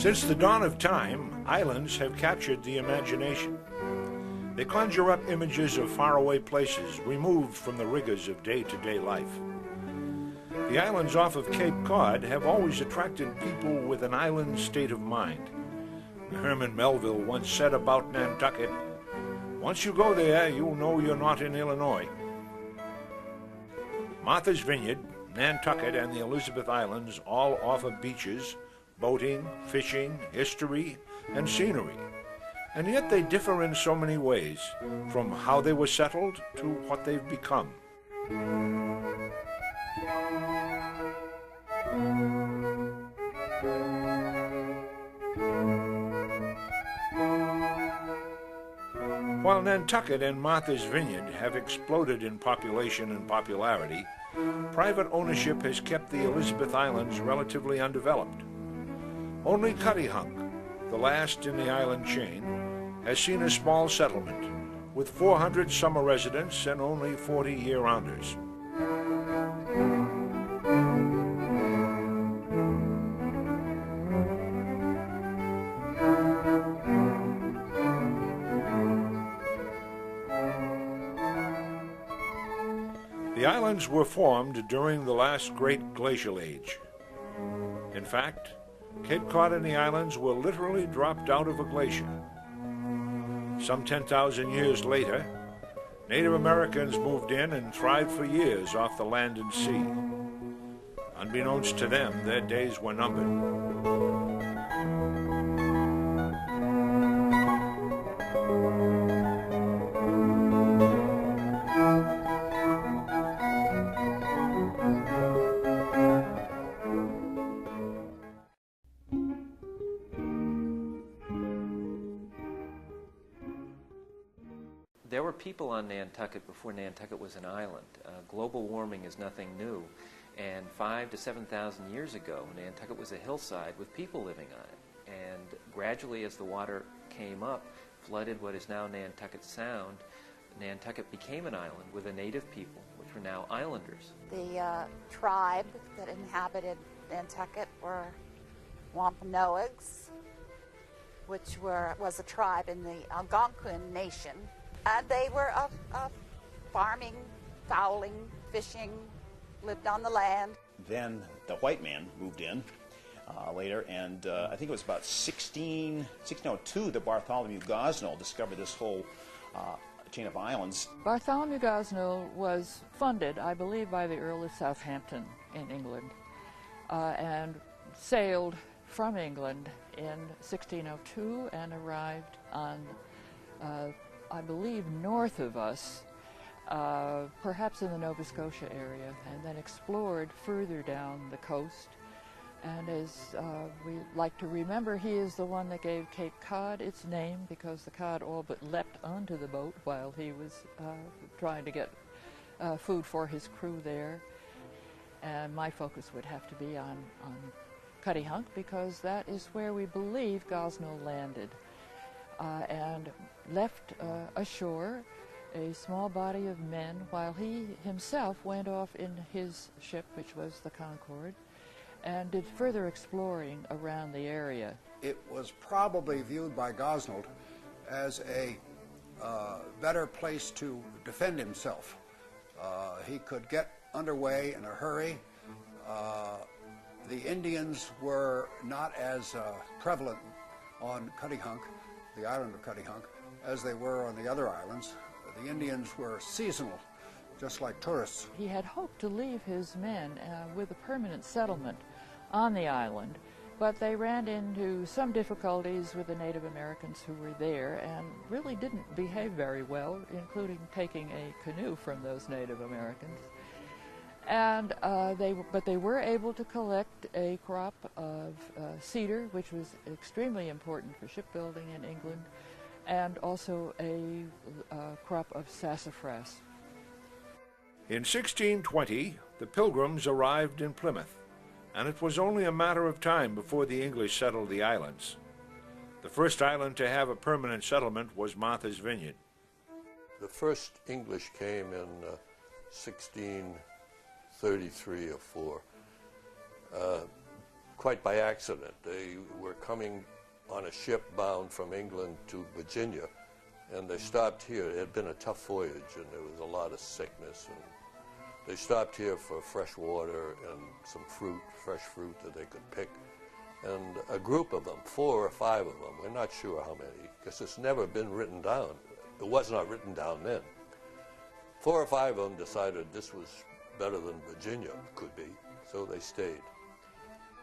Since the dawn of time, islands have captured the imagination. They conjure up images of faraway places removed from the rigors of day-to-day life. The islands off of Cape Cod have always attracted people with an island state of mind. Herman Melville once said about Nantucket, "Once you go there, you'll know you're not in Illinois." Martha's Vineyard, Nantucket, and the Elizebeth Islands all offer beaches, boating, fishing, history, and scenery. And yet they differ in so many ways, from how they were settled to what they've become. While Nantucket and Martha's Vineyard have exploded in population and popularity, private ownership has kept the Elizebeth Islands relatively undeveloped. Only Cutty, Hunk, the last in the island chain, has seen a small settlement with 400 summer residents and only 40 year-rounders. The islands were formed during the last great glacial age. In fact, Cape Cod and the islands were literally dropped out of a glacier. Some 10,000 years later, Native Americans moved in and thrived for years off the land and sea. Unbeknownst to them, their days were numbered. There were people on Nantucket before Nantucket was an island. Global warming is nothing new, and 5,000 to 7,000 years ago, Nantucket was a hillside with people living on it. And gradually, as the water came up, flooded what is now Nantucket Sound, Nantucket became an island with a native people, which were now islanders. The tribe that inhabited Nantucket were Wampanoags, which was a tribe in the Algonquin Nation. And they were farming, fowling, fishing, lived on the land. Then the white man moved in later, and I think it was about 1602 that Bartholomew Gosnold discovered this whole chain of islands. Bartholomew Gosnold was funded, I believe, by the Earl of Southampton in England, and sailed from England in 1602 and arrived on I believe north of us, perhaps in the Nova Scotia area, and then explored further down the coast. And as we like to remember, he is the one that gave Cape Cod its name, because the cod all but leapt onto the boat while he was trying to get food for his crew there. And my focus would have to be on Cutty Hunk, because that is where we believe Gosnold landed. And left ashore a small body of men while he himself went off in his ship, which was the Concord, and did further exploring around the area. It was probably viewed by Gosnold as a better place to defend himself. He could get underway in a hurry. The Indians were not as prevalent on Cutty Hunk, the island of Cutty Hunk, as they were on the other islands. The Indians were seasonal, just like tourists. He had hoped to leave his men with a permanent settlement on the island, but they ran into some difficulties with the Native Americans who were there and really didn't behave very well, including taking a canoe from those Native Americans. And they were able to collect a crop of cedar, which was extremely important for shipbuilding in England, and also a crop of sassafras. In 1620, the Pilgrims arrived in Plymouth, and it was only a matter of time before the English settled the islands. The first island to have a permanent settlement was Martha's Vineyard. The first English came in 1633 or 4. quite by accident. They were coming on a ship bound from England to Virginia, and they stopped here. It had been a tough voyage, and there was a lot of sickness. And they stopped here for fresh water and some fruit, fresh fruit that they could pick. And a group of them, 4 or 5 of them, we're not sure how many, because it's never been written down. It was not written down then. 4 or 5 of them decided this was better than Virginia could be, so they stayed.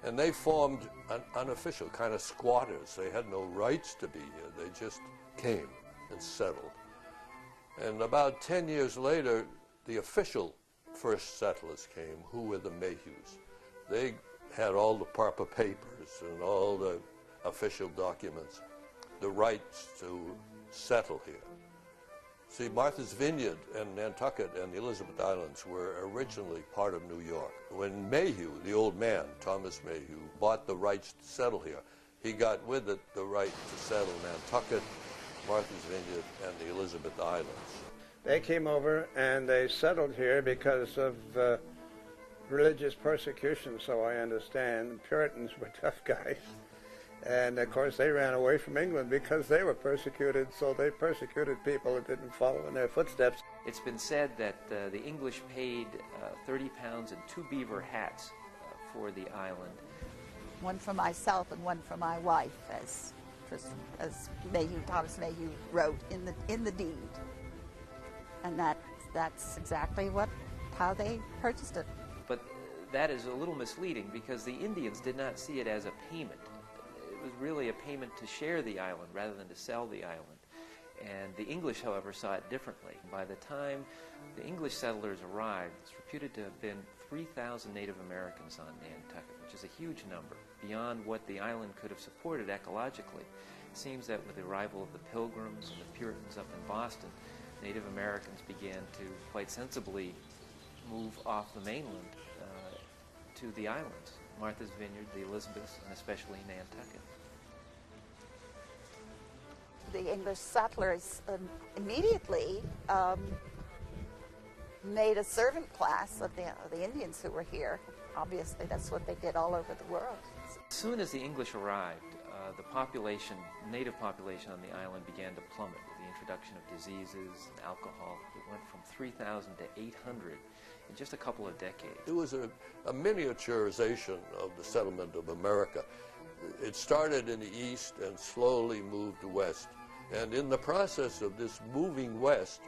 And they formed an unofficial kind of squatters. They had no rights to be here. They just came and settled. And about 10 years later, the official first settlers came, who were the Mayhews. They had all the proper papers and all the official documents, the rights to settle here. See, Martha's Vineyard and Nantucket and the Elizabeth Islands were originally part of New York. When Mayhew, the old man, Thomas Mayhew, bought the rights to settle here, he got with it the right to settle Nantucket, Martha's Vineyard, and the Elizabeth Islands. They came over and they settled here because of religious persecution, so I understand. The Puritans were tough guys. And, of course, they ran away from England because they were persecuted, so they persecuted people that didn't follow in their footsteps. It's been said that the English paid 30 pounds and 2 beaver hats for the island. One for myself and one for my wife, as Thomas Mayhew wrote in the deed. And that's exactly how they purchased it. But that is a little misleading because the Indians did not see it as a payment. It was really a payment to share the island rather than to sell the island. And the English, however, saw it differently. By the time the English settlers arrived, it's reputed to have been 3,000 Native Americans on Nantucket, which is a huge number, beyond what the island could have supported ecologically. It seems that with the arrival of the Pilgrims and the Puritans up in Boston, Native Americans began to quite sensibly move off the mainland to the islands, Martha's Vineyard, the Elizabeth, and especially Nantucket. The English settlers immediately made a servant class of the Indians who were here. Obviously, that's what they did all over the world. As soon as the English arrived, the native population on the island began to plummet with the introduction of diseases and alcohol. It went from 3,000 to 800 in just a couple of decades. It was a miniaturization of the settlement of America. It started in the east and slowly moved west. And in the process of this moving west,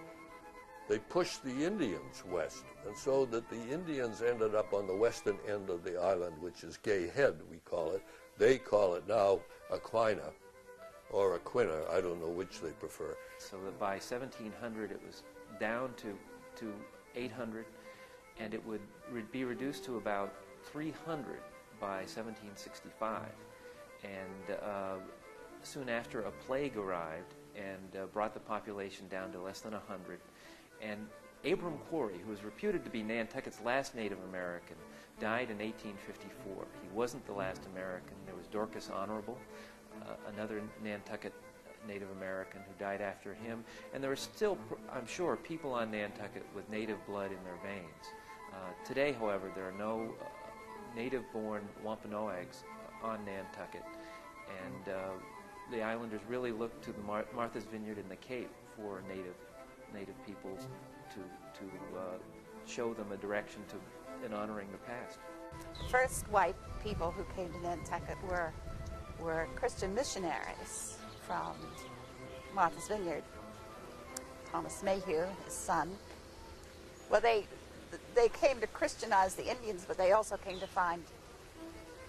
they pushed the Indians west. And so that the Indians ended up on the western end of the island, which is Gay Head, we call it. They call it now Aquina or Aquina. I don't know which they prefer. So that by 1700 it was down to 800, and it would be reduced to about 300 by 1765. And soon after, a plague arrived and brought the population down to less than 100. And Abram Quarry, who was reputed to be Nantucket's last Native American, died in 1854. He wasn't the last American. There was Dorcas Honorable, another Nantucket Native American who died after him. And there are still, I'm sure, people on Nantucket with native blood in their veins. Today, however, there are no native-born Wampanoags on Nantucket. And the islanders really look to the Martha's Vineyard and the Cape for native peoples to show them a direction in honoring the past. First white people who came to Nantucket were Christian missionaries from Martha's Vineyard. Thomas Mayhew, his son. Well, they came to Christianize the Indians, but they also came to find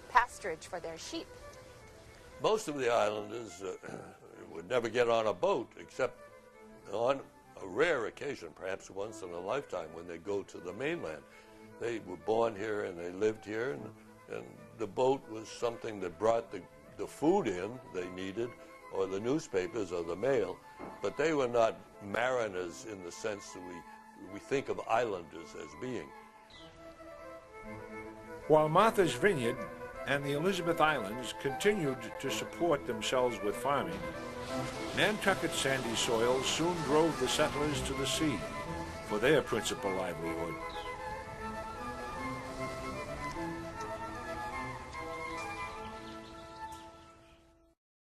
pasturage for their sheep. Most of the islanders would never get on a boat except on a rare occasion, perhaps once in a lifetime, when they go to the mainland. They were born here and they lived here, and the boat was something that brought the food in they needed, or the newspapers or the mail, but they were not mariners in the sense that we think of islanders as being. While Martha's Vineyard and the Elizabeth Islands continued to support themselves with farming, Nantucket's sandy soil soon drove the settlers to the sea for their principal livelihood.